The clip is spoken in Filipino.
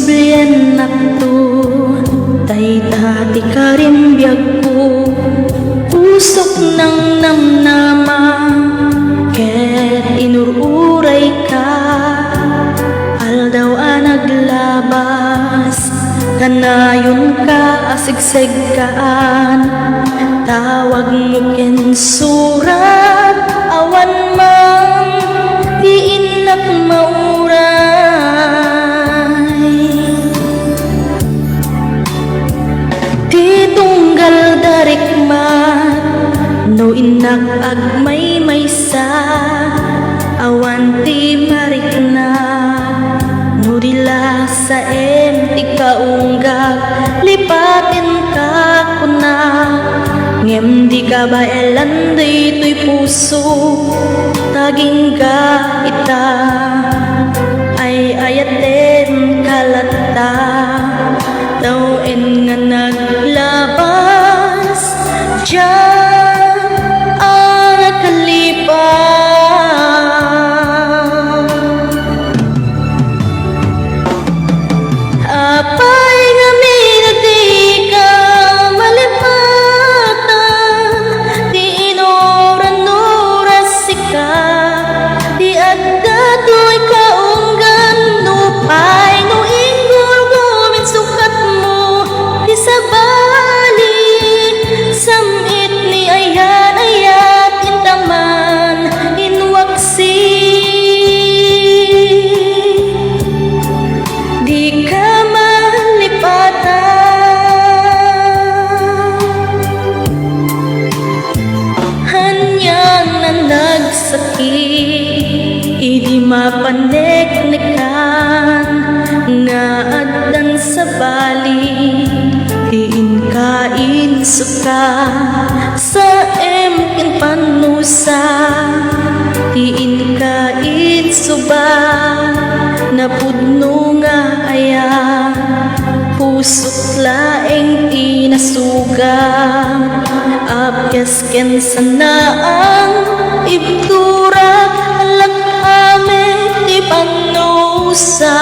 sublian nakto dayta ti karimbiyag ko pusok ng namnama ket inururay ka aldaw naglabas kanayon ka asigseg kaan tawag mo ken surat awan mang diin nak mauray ti tunggal darikmat no inak agmay maysa awan ti marikna no dila sa ti kaunggag lipatin ka kuna ngem di ka ba elan dito'y puso taging ka ita ay ayaten kalata daw en nga naglabas diyan ang nakalipas apay nga minati ka malipatan di inoran-oras sika di adda to'y kaunggan no pay no inggol gumin sukat mo di sabali samit ni ayan ayat intaman inwaksi di ka idi mapaneknekan nga addan sa bali diin kain suka sa emkin panusa diin kain suba napudno nga aya pusok laeng tinasuga apyas ken sanaang ibtura alak ame ti panusa